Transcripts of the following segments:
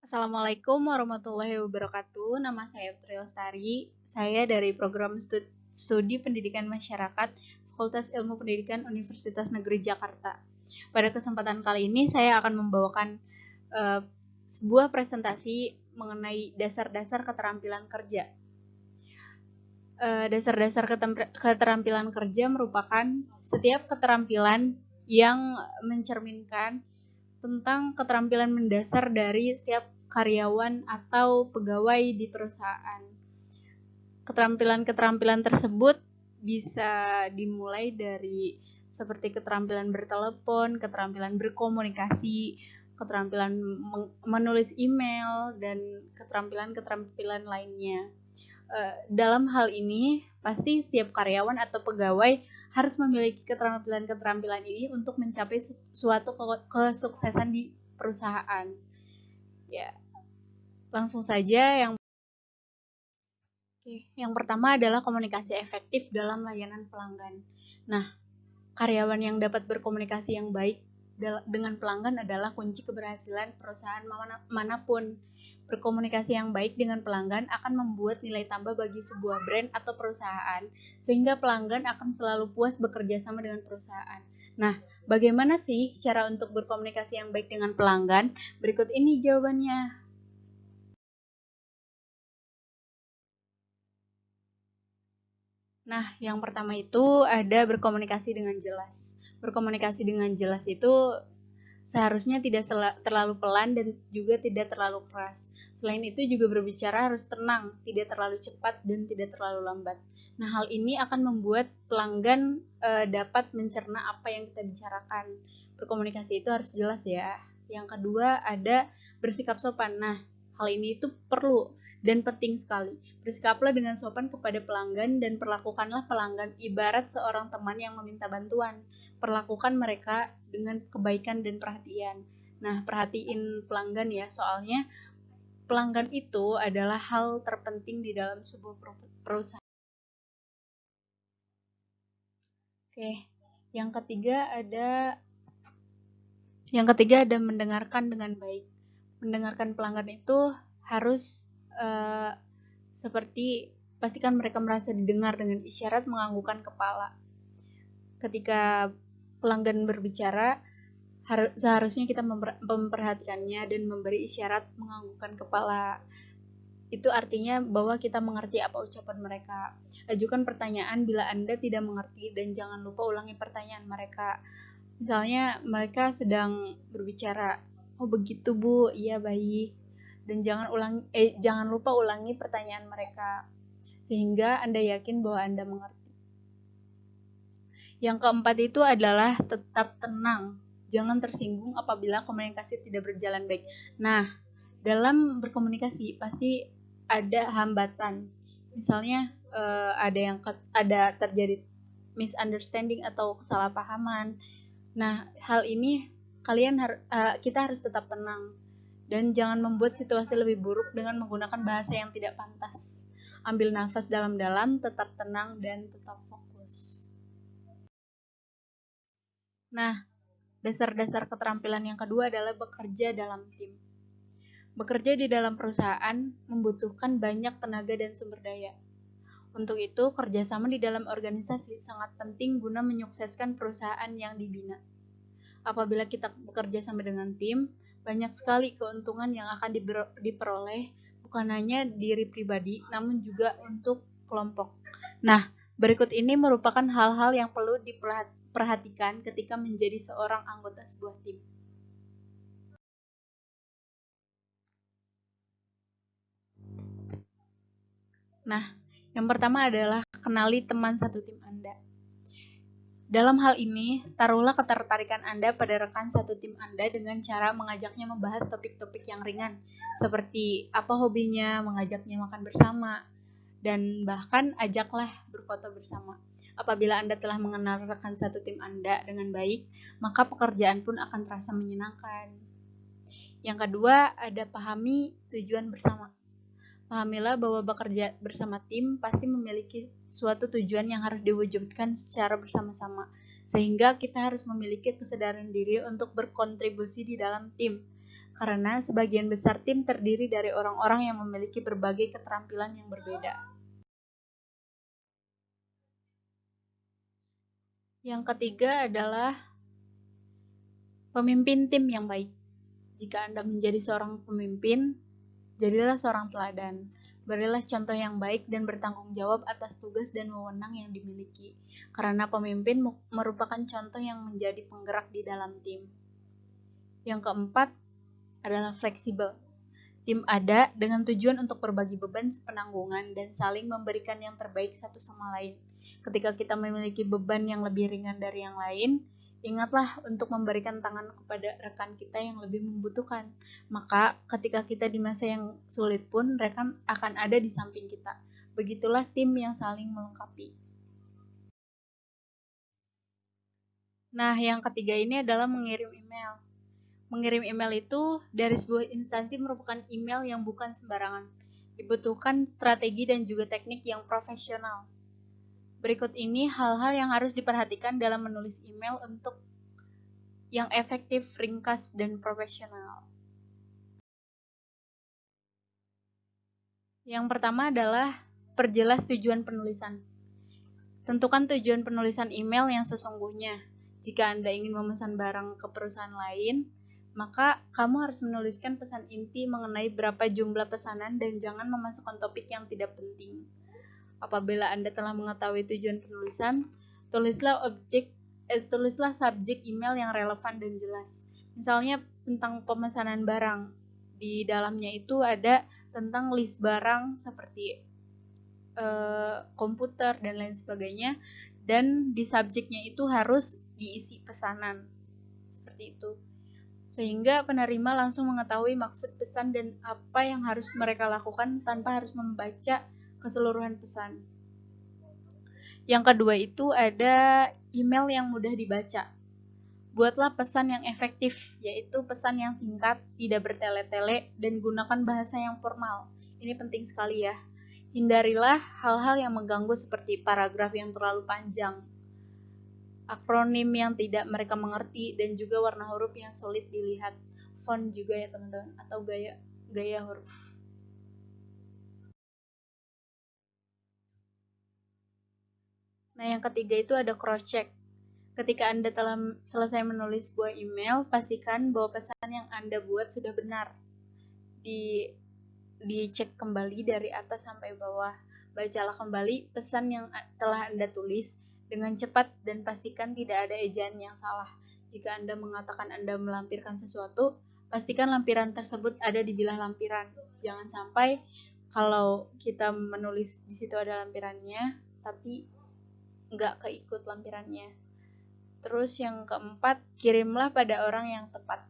Assalamualaikum warahmatullahi wabarakatuh. Nama saya Putri Lestari. Saya dari program studi Pendidikan Masyarakat Fakultas Ilmu Pendidikan Universitas Negeri Jakarta. Pada kesempatan kali ini saya akan membawakan sebuah presentasi mengenai dasar-dasar keterampilan kerja. Dasar-dasar keterampilan kerja merupakan setiap keterampilan yang mencerminkan tentang keterampilan mendasar dari setiap karyawan atau pegawai di perusahaan. Keterampilan-keterampilan tersebut bisa dimulai dari seperti keterampilan bertelepon, keterampilan berkomunikasi, keterampilan menulis email, dan keterampilan-keterampilan lainnya. Dalam hal ini, pasti setiap karyawan atau pegawai harus memiliki keterampilan-keterampilan ini untuk mencapai suatu kesuksesan di perusahaan. Ya, langsung saja yang pertama adalah komunikasi efektif dalam layanan pelanggan. Nah, karyawan yang dapat berkomunikasi yang baik dengan pelanggan adalah kunci keberhasilan perusahaan manapun. Berkomunikasi yang baik dengan pelanggan akan membuat nilai tambah bagi sebuah brand atau perusahaan, sehingga pelanggan akan selalu puas bekerja sama dengan perusahaan. Nah, bagaimana sih cara untuk berkomunikasi yang baik dengan pelanggan? Berikut ini jawabannya. Nah, yang pertama itu ada berkomunikasi dengan jelas. Berkomunikasi dengan jelas itu seharusnya tidak terlalu pelan dan juga tidak terlalu keras. Selain itu juga berbicara harus tenang, tidak terlalu cepat dan tidak terlalu lambat. Nah, hal ini akan membuat pelanggan dapat mencerna apa yang kita bicarakan. Berkomunikasi itu harus jelas ya. Yang kedua ada bersikap sopan. Nah, hal ini itu perlu dan penting sekali. Bersikaplah dengan sopan kepada pelanggan dan perlakukanlah pelanggan ibarat seorang teman yang meminta bantuan. Perlakukan mereka dengan kebaikan dan perhatian. Nah, perhatiin pelanggan ya, soalnya pelanggan itu adalah hal terpenting di dalam sebuah perusahaan. Oke, yang ketiga ada mendengarkan dengan baik. Mendengarkan pelanggan itu harus seperti pastikan mereka merasa didengar dengan isyarat menganggukkan kepala. Ketika pelanggan berbicara, seharusnya kita memperhatikannya dan memberi isyarat menganggukkan kepala. Itu artinya bahwa kita mengerti apa ucapan mereka. Ajukan pertanyaan bila Anda tidak mengerti dan jangan lupa ulangi pertanyaan mereka. Misalnya mereka sedang berbicara, "Oh begitu Bu, iya baik." Dan jangan lupa ulangi pertanyaan mereka sehingga Anda yakin bahwa Anda mengerti. Yang keempat itu adalah tetap tenang. Jangan tersinggung apabila komunikasi tidak berjalan baik. Nah, dalam berkomunikasi pasti ada hambatan. Misalnya ada terjadi misunderstanding atau kesalahpahaman. Nah, hal ini kita harus tetap tenang dan jangan membuat situasi lebih buruk dengan menggunakan bahasa yang tidak pantas. Ambil nafas dalam-dalam, tetap tenang dan tetap fokus. Nah, dasar-dasar keterampilan yang kedua adalah bekerja dalam tim. Bekerja di dalam perusahaan membutuhkan banyak tenaga dan sumber daya. Untuk itu, kerjasama di dalam organisasi sangat penting guna menyukseskan perusahaan yang dibina. Apabila kita bekerja sama dengan tim, banyak sekali keuntungan yang akan diperoleh, bukan hanya diri pribadi, namun juga untuk kelompok. Nah, berikut ini merupakan hal-hal yang perlu diperhatikan ketika menjadi seorang anggota sebuah tim. Nah, yang pertama adalah kenali teman satu tim Anda. Dalam hal ini, taruhlah ketertarikan Anda pada rekan satu tim Anda dengan cara mengajaknya membahas topik-topik yang ringan, seperti apa hobinya, mengajaknya makan bersama, dan bahkan ajaklah berfoto bersama. Apabila Anda telah mengenal rekan satu tim Anda dengan baik, maka pekerjaan pun akan terasa menyenangkan. Yang kedua, ada pahami tujuan bersama. Pahamilah bahwa bekerja bersama tim pasti memiliki suatu tujuan yang harus diwujudkan secara bersama-sama, sehingga kita harus memiliki kesadaran diri untuk berkontribusi di dalam tim. karena sebagian besar tim terdiri dari orang-orang yang memiliki berbagai keterampilan yang berbeda. Yang ketiga adalah pemimpin tim yang baik. Jika Anda menjadi seorang pemimpin, jadilah seorang teladan. Berilah contoh yang baik dan bertanggung jawab atas tugas dan wewenang yang dimiliki, karena pemimpin merupakan contoh yang menjadi penggerak di dalam tim. Yang keempat adalah fleksibel. Tim ada dengan tujuan untuk berbagi beban sepenanggungan dan saling memberikan yang terbaik satu sama lain. Ketika kita memiliki beban yang lebih ringan dari yang lain, ingatlah untuk memberikan tangan kepada rekan kita yang lebih membutuhkan. Maka ketika kita di masa yang sulit pun, rekan akan ada di samping kita. Begitulah tim yang saling melengkapi. Nah, yang ketiga ini adalah mengirim email. Mengirim email itu dari sebuah instansi merupakan email yang bukan sembarangan. Dibutuhkan strategi dan juga teknik yang profesional. Berikut ini hal-hal yang harus diperhatikan dalam menulis email untuk yang efektif, ringkas, dan profesional. Yang pertama adalah perjelas tujuan penulisan. Tentukan tujuan penulisan email yang sesungguhnya. Jika Anda ingin memesan barang ke perusahaan lain, maka kamu harus menuliskan pesan inti mengenai berapa jumlah pesanan dan jangan memasukkan topik yang tidak penting. Apabila Anda telah mengetahui tujuan penulisan, tulislah subjek email yang relevan dan jelas. Misalnya tentang pemesanan barang. Di dalamnya itu ada tentang list barang seperti komputer dan lain sebagainya, dan di subjeknya itu harus diisi pesanan seperti itu, sehingga penerima langsung mengetahui maksud pesan dan apa yang harus mereka lakukan tanpa harus membaca keseluruhan pesan. Yang kedua itu ada email yang mudah dibaca. Buatlah pesan yang efektif, yaitu pesan yang singkat, tidak bertele-tele, dan gunakan bahasa yang formal. Ini penting sekali ya. Hindarilah hal-hal yang mengganggu seperti paragraf yang terlalu panjang, akronim yang tidak mereka mengerti, dan juga warna huruf yang sulit dilihat. Font juga ya teman-teman, atau gaya huruf. Nah, yang ketiga itu ada cross-check. Ketika Anda telah selesai menulis sebuah email, pastikan bahwa pesan yang Anda buat sudah benar. Dicek kembali dari atas sampai bawah. Bacalah kembali pesan yang telah Anda tulis dengan cepat dan pastikan tidak ada ejaan yang salah. Jika Anda mengatakan Anda melampirkan sesuatu, pastikan lampiran tersebut ada di bilah lampiran. Jangan sampai kalau kita menulis di situ ada lampirannya, tapi nggak keikut lampirannya. Terus yang keempat, kirimlah pada orang yang tepat.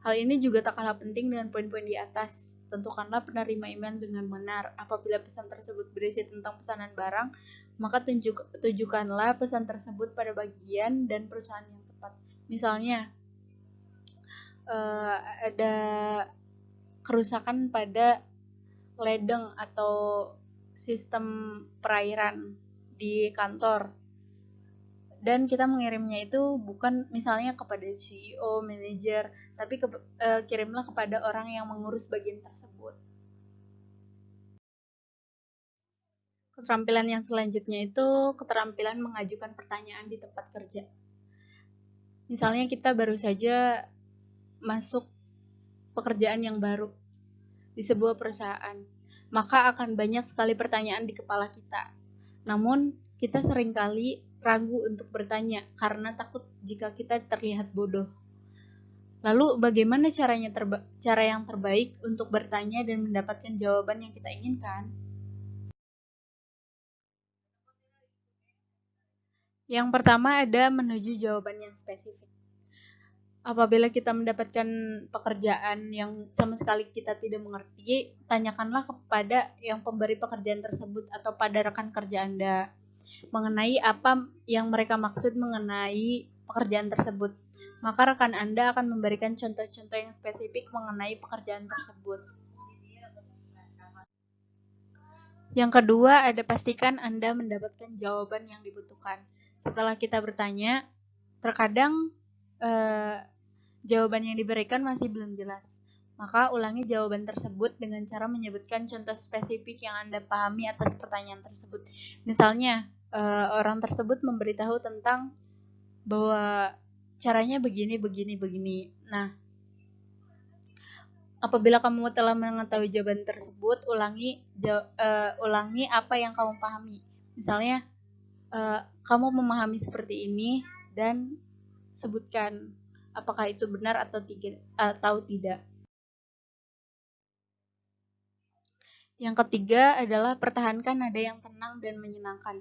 Hal ini juga tak kalah penting dengan poin-poin di atas. Tentukanlah penerima email dengan benar. Apabila pesan tersebut berisi tentang pesanan barang, maka tujukanlah pesan tersebut pada bagian dan perusahaan yang tepat. Misalnya, ada kerusakan pada ledeng atau sistem perairan di kantor. Dan kita mengirimnya itu bukan misalnya kepada CEO, manajer, tapi kirimlah kepada orang yang mengurus bagian tersebut. Keterampilan yang selanjutnya itu keterampilan mengajukan pertanyaan di tempat kerja. Misalnya kita baru saja masuk pekerjaan yang baru di sebuah perusahaan, maka akan banyak sekali pertanyaan di kepala kita. Namun, kita seringkali ragu untuk bertanya karena takut jika kita terlihat bodoh. Lalu bagaimana cara yang terbaik untuk bertanya dan mendapatkan jawaban yang kita inginkan? Yang pertama ada menuju jawaban yang spesifik. Apabila kita mendapatkan pekerjaan yang sama sekali kita tidak mengerti, tanyakanlah kepada yang pemberi pekerjaan tersebut atau pada rekan kerja Anda mengenai apa yang mereka maksud mengenai pekerjaan tersebut. Maka rekan Anda akan memberikan contoh-contoh yang spesifik mengenai pekerjaan tersebut. Yang kedua, ada pastikan Anda mendapatkan jawaban yang dibutuhkan. Setelah kita bertanya, terkadang Jawaban yang diberikan masih belum jelas. Maka ulangi jawaban tersebut dengan cara menyebutkan contoh spesifik yang Anda pahami atas pertanyaan tersebut. Misalnya, orang tersebut memberitahu tentang bahwa caranya begini, begini, begini. Nah, apabila kamu telah mengetahui jawaban tersebut, ulangi apa yang kamu pahami. Misalnya, kamu memahami seperti ini dan sebutkan apakah itu benar atau tidak. Yang ketiga adalah pertahankan nada yang tenang dan menyenangkan.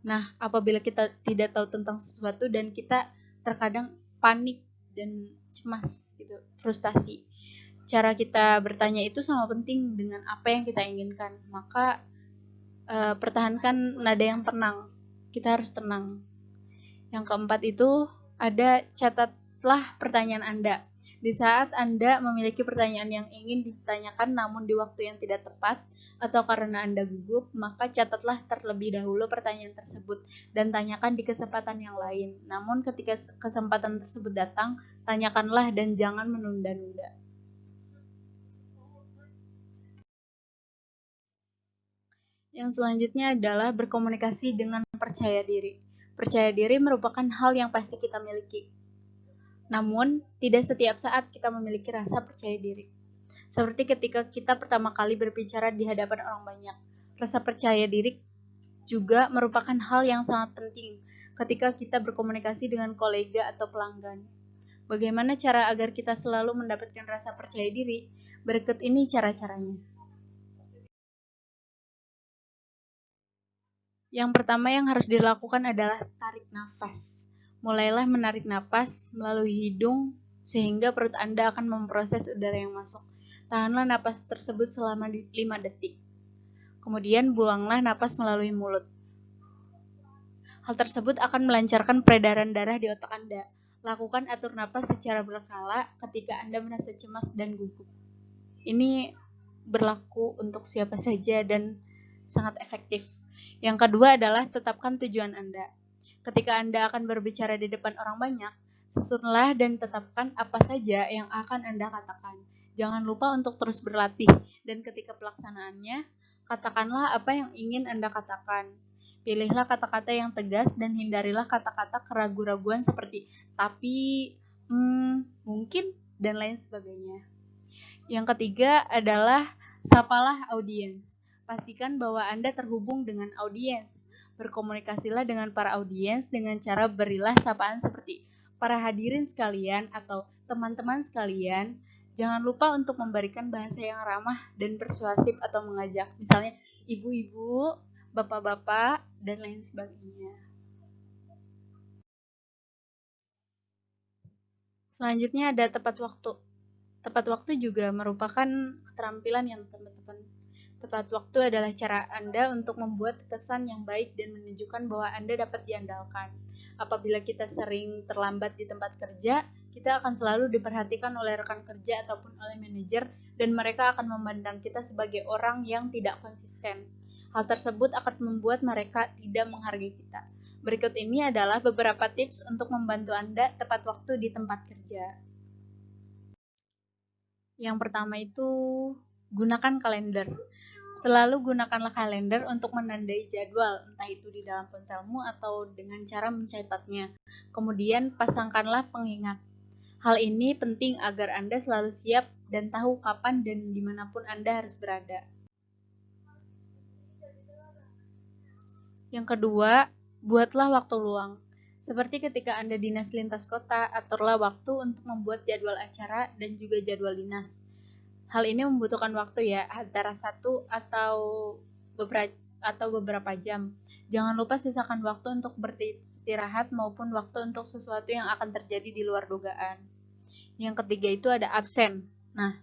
Nah, apabila kita tidak tahu tentang sesuatu dan kita terkadang panik dan cemas gitu, frustasi. Cara kita bertanya itu sama penting dengan apa yang kita inginkan. Maka pertahankan nada yang tenang. Kita harus tenang. Yang keempat itu ada catatlah pertanyaan Anda. Di saat Anda memiliki pertanyaan yang ingin ditanyakan namun di waktu yang tidak tepat atau karena Anda gugup, maka catatlah terlebih dahulu pertanyaan tersebut dan tanyakan di kesempatan yang lain. Namun ketika kesempatan tersebut datang, tanyakanlah dan jangan menunda-nunda. Yang selanjutnya adalah berkomunikasi dengan percaya diri. Percaya diri merupakan hal yang pasti kita miliki. Namun, tidak setiap saat kita memiliki rasa percaya diri. Seperti ketika kita pertama kali berbicara di hadapan orang banyak. Rasa percaya diri juga merupakan hal yang sangat penting ketika kita berkomunikasi dengan kolega atau pelanggan. Bagaimana cara agar kita selalu mendapatkan rasa percaya diri? Berikut ini cara-caranya. Yang pertama yang harus dilakukan adalah tarik nafas. Mulailah menarik nafas melalui hidung sehingga perut Anda akan memproses udara yang masuk. Tahanlah napas tersebut selama 5 detik. Kemudian buanglah napas melalui mulut. Hal tersebut akan melancarkan peredaran darah di otak Anda. Lakukan atur napas secara berkala ketika Anda merasa cemas dan gugup. Ini berlaku untuk siapa saja dan sangat efektif. Yang kedua adalah tetapkan tujuan Anda. Ketika Anda akan berbicara di depan orang banyak, susunlah dan tetapkan apa saja yang akan Anda katakan. Jangan lupa untuk terus berlatih, dan ketika pelaksanaannya, katakanlah apa yang ingin Anda katakan. Pilihlah kata-kata yang tegas dan hindarilah kata-kata keraguan-raguan seperti tapi, mungkin, dan lain sebagainya. Yang ketiga adalah sapalah audiens. Pastikan bahwa Anda terhubung dengan audiens. Berkomunikasilah dengan para audiens dengan cara berilah sapaan seperti para hadirin sekalian atau teman-teman sekalian. Jangan lupa untuk memberikan bahasa yang ramah dan persuasif atau mengajak. Misalnya ibu-ibu, bapak-bapak, dan lain sebagainya. Selanjutnya ada tepat waktu. Tepat waktu juga merupakan keterampilan yang teman-teman. Tepat waktu adalah cara Anda untuk membuat kesan yang baik dan menunjukkan bahwa Anda dapat diandalkan. Apabila kita sering terlambat di tempat kerja, kita akan selalu diperhatikan oleh rekan kerja ataupun oleh manajer dan mereka akan memandang kita sebagai orang yang tidak konsisten. Hal tersebut akan membuat mereka tidak menghargai kita. Berikut ini adalah beberapa tips untuk membantu Anda tepat waktu di tempat kerja. Yang pertama itu gunakan kalender. Selalu gunakanlah kalender untuk menandai jadwal, entah itu di dalam ponselmu atau dengan cara mencatatnya. Kemudian pasangkanlah pengingat. Hal ini penting agar Anda selalu siap dan tahu kapan dan dimanapun Anda harus berada. Yang kedua, buatlah waktu luang. Seperti ketika Anda dinas lintas kota, aturlah waktu untuk membuat jadwal acara dan juga jadwal dinas. Hal ini membutuhkan waktu ya, antara 1 atau beberapa jam. Jangan lupa sisakan waktu untuk beristirahat maupun waktu untuk sesuatu yang akan terjadi di luar dugaan. Yang ketiga itu ada absen. Nah,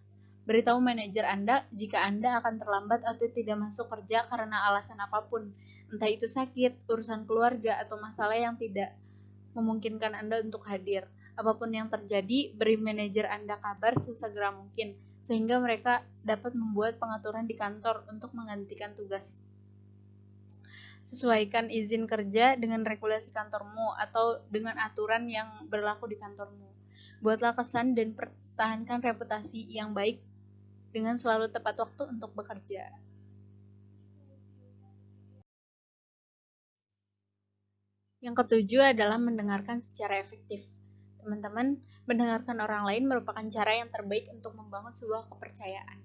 beritahu manajer Anda jika Anda akan terlambat atau tidak masuk kerja karena alasan apapun. Entah itu sakit, urusan keluarga, atau masalah yang tidak memungkinkan Anda untuk hadir. Apapun yang terjadi, beri manajer Anda kabar sesegera mungkin, sehingga mereka dapat membuat pengaturan di kantor untuk menggantikan tugas. Sesuaikan izin kerja dengan regulasi kantormu atau dengan aturan yang berlaku di kantormu. Buatlah kesan dan pertahankan reputasi yang baik dengan selalu tepat waktu untuk bekerja. Yang ketujuh adalah mendengarkan secara efektif. Teman-teman, mendengarkan orang lain merupakan cara yang terbaik untuk membangun sebuah kepercayaan.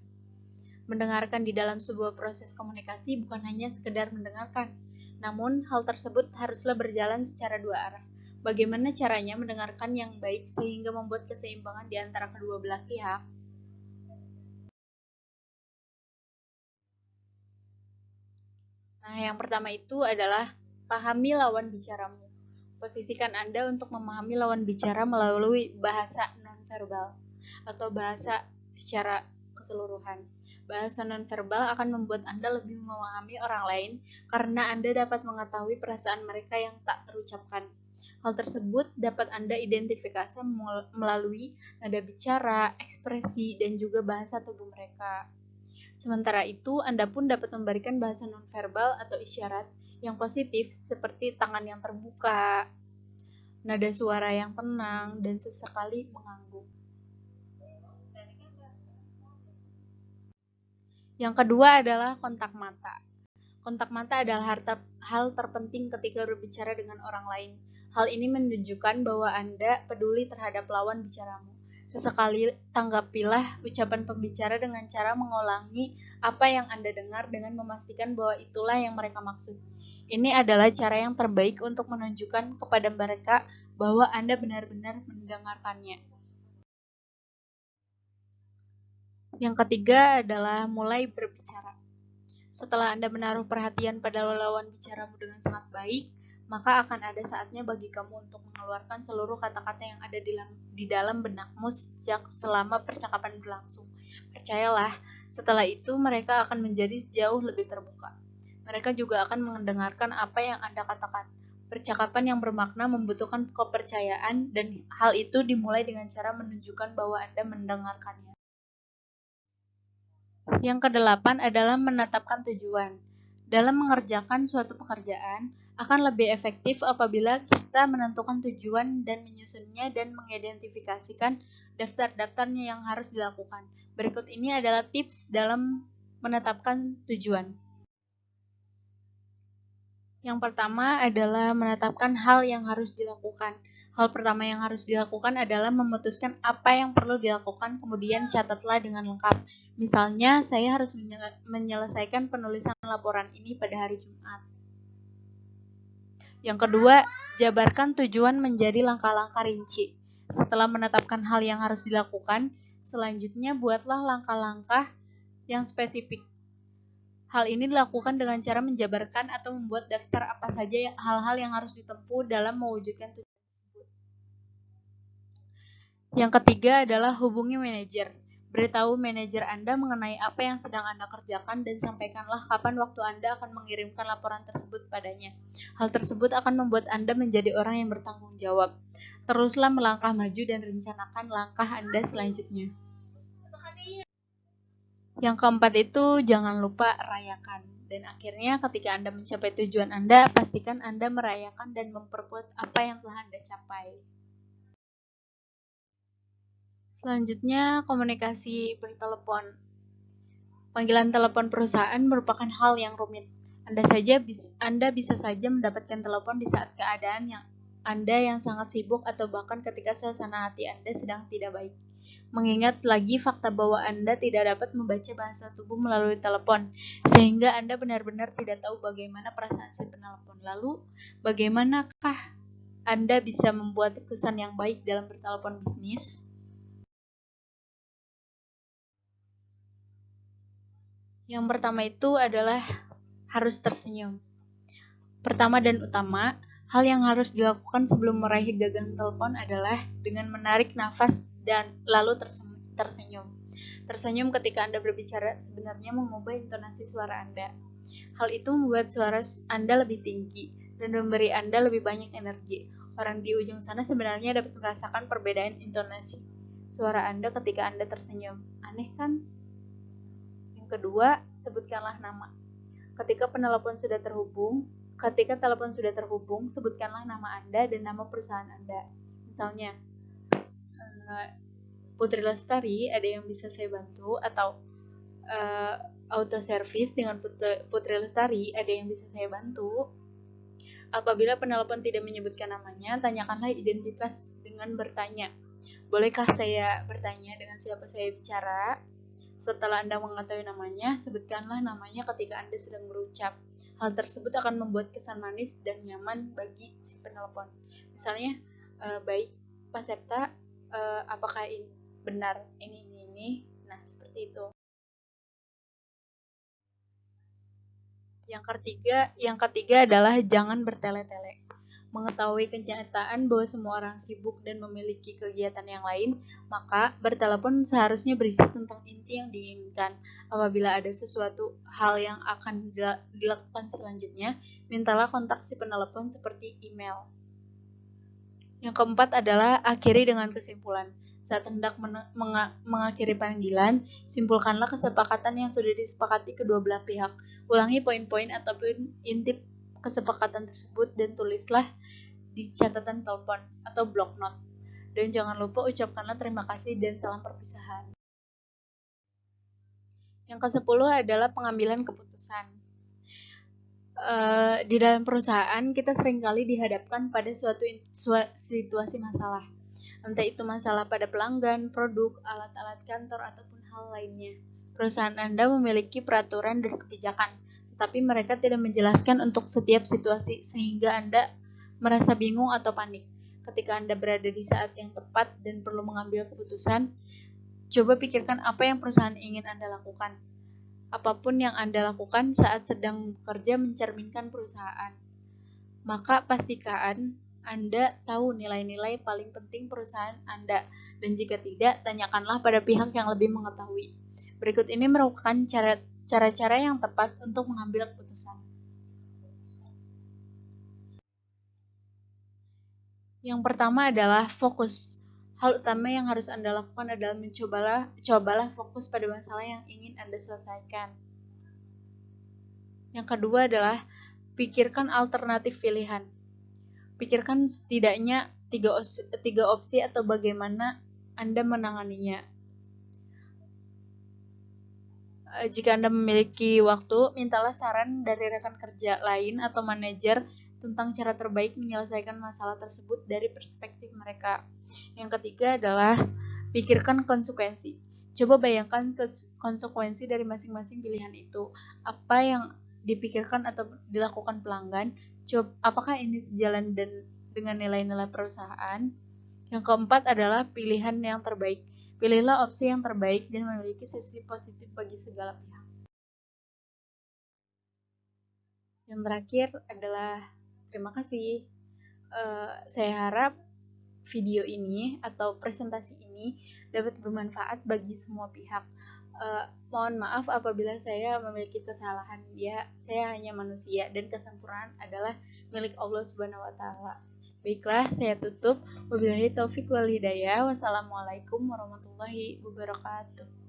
Mendengarkan di dalam sebuah proses komunikasi bukan hanya sekedar mendengarkan, namun hal tersebut haruslah berjalan secara dua arah. Bagaimana caranya mendengarkan yang baik sehingga membuat keseimbangan di antara kedua belah pihak? Nah, yang pertama itu adalah pahami lawan bicaramu. Posisikan Anda untuk memahami lawan bicara melalui bahasa nonverbal atau bahasa secara keseluruhan. Bahasa nonverbal akan membuat Anda lebih memahami orang lain karena Anda dapat mengetahui perasaan mereka yang tak terucapkan. Hal tersebut dapat Anda identifikasi melalui nada bicara, ekspresi, dan juga bahasa tubuh mereka. Sementara itu, Anda pun dapat memberikan bahasa nonverbal atau isyarat yang positif seperti tangan yang terbuka, nada suara yang tenang, dan sesekali mengangguk. Yang kedua adalah kontak mata. Kontak mata adalah hal terpenting ketika berbicara dengan orang lain. Hal ini menunjukkan bahwa Anda peduli terhadap lawan bicaramu. Sesekali tanggapilah ucapan pembicara dengan cara mengulangi apa yang Anda dengar dengan memastikan bahwa itulah yang mereka maksud. Ini adalah cara yang terbaik untuk menunjukkan kepada mereka bahwa Anda benar-benar mendengarkannya. Yang ketiga adalah mulai berbicara. Setelah Anda menaruh perhatian pada lawan bicaramu dengan sangat baik, maka akan ada saatnya bagi kamu untuk mengeluarkan seluruh kata-kata yang ada di dalam benakmu sejak selama percakapan berlangsung. Percayalah, setelah itu mereka akan menjadi jauh lebih terbuka. Mereka juga akan mendengarkan apa yang Anda katakan. Percakapan yang bermakna membutuhkan kepercayaan dan hal itu dimulai dengan cara menunjukkan bahwa Anda mendengarkannya. Yang kedelapan adalah menetapkan tujuan. Dalam mengerjakan suatu pekerjaan, akan lebih efektif apabila kita menentukan tujuan dan menyusunnya dan mengidentifikasikan daftar-daftarnya yang harus dilakukan. Berikut ini adalah tips dalam menetapkan tujuan. Yang pertama adalah menetapkan hal yang harus dilakukan. Hal pertama yang harus dilakukan adalah memutuskan apa yang perlu dilakukan, kemudian catatlah dengan lengkap. Misalnya, saya harus menyelesaikan penulisan laporan ini pada hari Jumat. Yang kedua, jabarkan tujuan menjadi langkah-langkah rinci. Setelah menetapkan hal yang harus dilakukan, selanjutnya buatlah langkah-langkah yang spesifik. Hal ini dilakukan dengan cara menjabarkan atau membuat daftar apa saja hal-hal yang harus ditempuh dalam mewujudkan tujuan tersebut. Yang ketiga adalah hubungi manajer. Beritahu manajer Anda mengenai apa yang sedang Anda kerjakan dan sampaikanlah kapan waktu Anda akan mengirimkan laporan tersebut padanya. Hal tersebut akan membuat Anda menjadi orang yang bertanggung jawab. Teruslah melangkah maju dan rencanakan langkah Anda selanjutnya. Yang keempat itu jangan lupa rayakan. Dan akhirnya ketika Anda mencapai tujuan Anda, pastikan Anda merayakan dan memperkuat apa yang telah Anda capai. Selanjutnya, komunikasi bertelepon. Panggilan telepon perusahaan merupakan hal yang rumit. Anda bisa saja mendapatkan telepon di saat keadaan yang Anda yang sangat sibuk atau bahkan ketika suasana hati Anda sedang tidak baik. Mengingat lagi fakta bahwa Anda tidak dapat membaca bahasa tubuh melalui telepon, sehingga Anda benar-benar tidak tahu bagaimana perasaan si penelpon. Lalu, bagaimanakah Anda bisa membuat kesan yang baik dalam bertelepon bisnis? Yang pertama itu adalah harus tersenyum. Pertama dan utama, hal yang harus dilakukan sebelum meraih gagang telepon adalah dengan menarik nafas dan lalu tersenyum. Tersenyum ketika Anda berbicara sebenarnya mengubah intonasi suara Anda. Hal itu membuat suara Anda lebih tinggi dan memberi Anda lebih banyak energi. Orang di ujung sana sebenarnya dapat merasakan perbedaan intonasi suara Anda ketika Anda tersenyum. Aneh kan? Yang kedua, sebutkanlah nama. Ketika telepon sudah terhubung, sebutkanlah nama Anda dan nama perusahaan Anda. Misalnya, Putri Lestari, ada yang bisa saya bantu? Atau auto service dengan Putri Lestari, ada yang bisa saya bantu? Apabila penelpon tidak menyebutkan namanya, tanyakanlah identitas dengan bertanya, bolehkah saya bertanya dengan siapa saya bicara? Setelah Anda mengetahui namanya, sebutkanlah namanya ketika Anda sedang berucap. Hal tersebut akan membuat kesan manis dan nyaman bagi si penelpon. Misalnya, baik Pak Septa, apakah ini benar ini? Nah, seperti itu. Yang ketiga adalah jangan bertele-tele. Mengetahui kenyataan bahwa semua orang sibuk dan memiliki kegiatan yang lain, maka bertelepon seharusnya berisi tentang inti yang diinginkan. Apabila ada sesuatu hal yang akan dilakukan selanjutnya, mintalah kontak si penelepon seperti email. Yang keempat adalah akhiri dengan kesimpulan. Saat hendak mengakhiri panggilan, simpulkanlah kesepakatan yang sudah disepakati kedua belah pihak. Ulangi poin-poin ataupun inti kesepakatan tersebut dan tulislah di catatan telepon atau block note. Dan jangan lupa ucapkanlah terima kasih dan salam perpisahan. Yang ke-10 adalah pengambilan keputusan. Di dalam perusahaan kita seringkali dihadapkan pada suatu situasi masalah. Entah itu masalah pada pelanggan, produk, alat-alat kantor, ataupun hal lainnya. Perusahaan Anda memiliki peraturan dan kebijakan, tetapi mereka tidak menjelaskan untuk setiap situasi sehingga Anda merasa bingung atau panik. Ketika Anda berada di saat yang tepat dan perlu mengambil keputusan, coba pikirkan apa yang perusahaan ingin Anda lakukan. Apapun yang Anda lakukan saat sedang bekerja mencerminkan perusahaan. Maka pastikan Anda tahu nilai-nilai paling penting perusahaan Anda, dan jika tidak, tanyakanlah pada pihak yang lebih mengetahui. Berikut ini merupakan cara-cara yang tepat untuk mengambil keputusan. Yang pertama adalah fokus. Hal utama yang harus Anda lakukan adalah cobalah fokus pada masalah yang ingin Anda selesaikan. Yang kedua adalah pikirkan alternatif pilihan. Pikirkan setidaknya tiga opsi atau bagaimana Anda menanganinya. Jika Anda memiliki waktu, mintalah saran dari rekan kerja lain atau manajer tentang cara terbaik menyelesaikan masalah tersebut dari perspektif mereka. Yang ketiga adalah pikirkan konsekuensi. Coba bayangkan konsekuensi dari masing-masing pilihan itu. Apa yang dipikirkan atau dilakukan pelanggan, apakah ini sejalan dengan nilai-nilai perusahaan? Yang keempat adalah pilihan yang terbaik. Pilihlah opsi yang terbaik dan memiliki sisi positif bagi segala pihak. Yang terakhir adalah terima kasih. Saya harap video ini atau presentasi ini dapat bermanfaat bagi semua pihak. Mohon maaf apabila saya memiliki kesalahan. Ya, saya hanya manusia dan kesempurnaan adalah milik Allah Subhanahu wa taala. Baiklah, saya tutup. Wabillahi taufik wal hidayah. Wassalamualaikum warahmatullahi wabarakatuh.